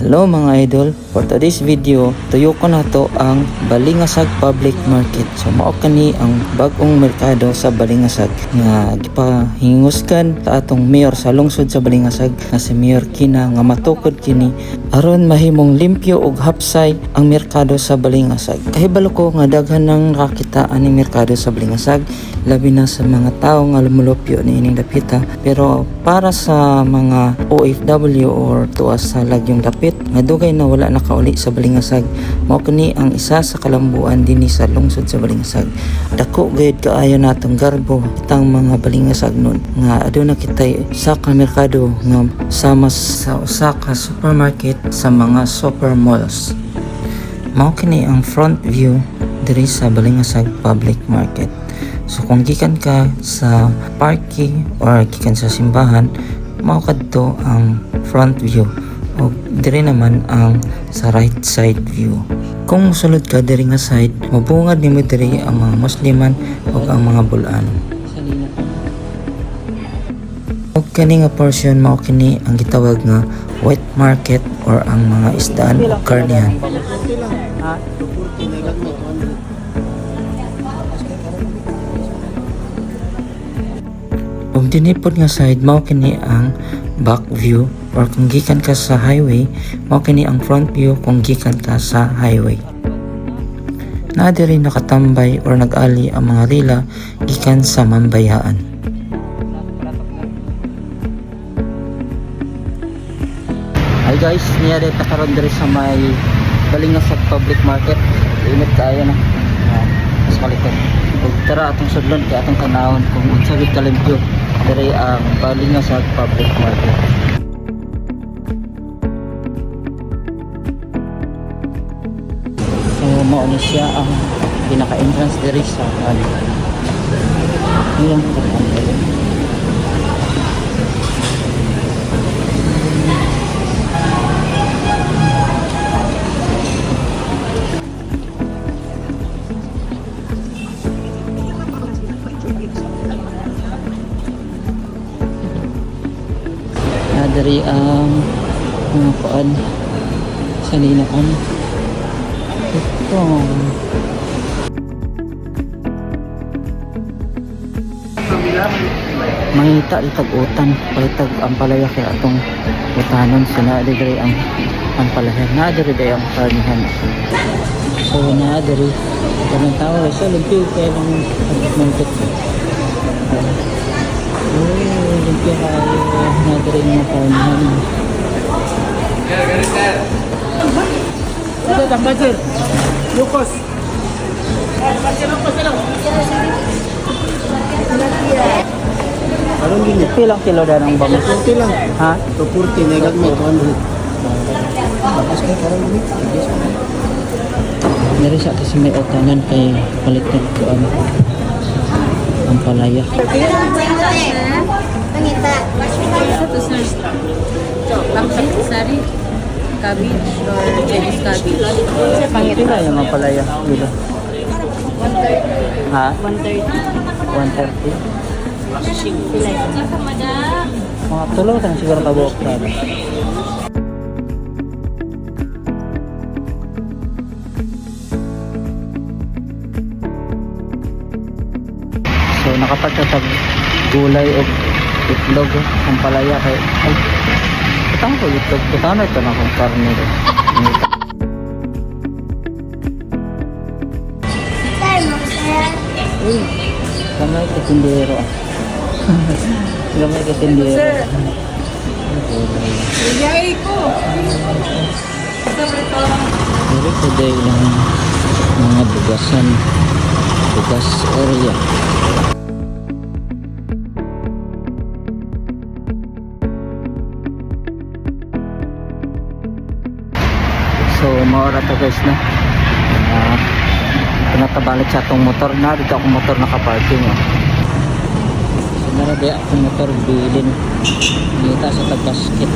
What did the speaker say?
Hello mga idol, for today's video, tuyo ko na to ang Balingasag Public Market. So mao kani ang bag-ong merkado sa Balingasag nga gipahinguskan sa atong mayor sa lungsod sa Balingasag nga si Mayor Kina nga matukod kini aron mahimong limpyo ug hapsay ang merkado sa Balingasag. Kahibalo ko nga daghan nang nakakitaan ang merkado sa Balingasag, labi na sa mga tao nga lumulupyo niining dapita, pero para sa mga OFW or tuwas sa lagyong dapit nga dugay na wala nakauli sa Balingasag, mao kini ang isa sa kalambuan dinhi sa lungsod sa Balingasag. Dako gayud kaayo natong garbo itang mga Balingasag nun nga aduna kitay sa merkado nga sama sa usa ka supermarket sa mga super malls. Mao kini ang front view diri sa Balingasag Public Market. So kung gikan ka sa parking or gikan sa simbahan, mao kadto ang front view o diri naman ang sa right side view. Kung sulod ka diri nga side, mabungad nimo diri ang mga Musliman o ang mga bulan. Og kani nga portion mao kini ang gitawag nga wet market or ang mga isdaan o karnihan. Kung dinipod nga side, mao kini ang back view, or kung gikan ka sa highway, mao kini ang front view kung gikan ka sa highway. Na diri nakatambay or nag-ali ang mga rila gikan sa mambayaan. Hi guys, niya dito karon diri sa may Balingasag Public Market. Init kaayo na. Mas kalitan. Ug tara atong sudlon kay atong tanawon kung unsa gid kalimpyo diri ang Balingasag Public Market. So mao ni siya ang pinaka-entrance diri sa ano. Ayan, dari ang mga kuan sa linaan ito mangita itag utan palitag ang palaya kaya atong utanon so na dari ang palaya na dari ang karnihan so na dari kanang tao sa limpyo kaya ng market limpyo kayo nadarin mga karnihan. Ito ang budget. Lukos. Parang gini. Pilang kilo dan ang bangus? 40 lang. Ha? 240 negag mo 200. Tapos kay parang gini. Dari sa kasi may utanan kay palitan ko ang palaya. Pangita. Satu sari cabbage or Chinese cabbage. Pangita yung mga palaya. Kilo. 130. Ha? 130. 130. Sila. Mga tulo tan siguro kabuok na. So nakapagtatag gulay o itlog ang palaya kay ay patang ko itlog patang ito na kung karne ito kamay katindero kamay katindero Yay ko. pero today lang mga bugas area. So maura to guys na pinatabalit sa atong motor na dito akong motor nakaparking so nara di akong motor bilin dito sa tag-basket.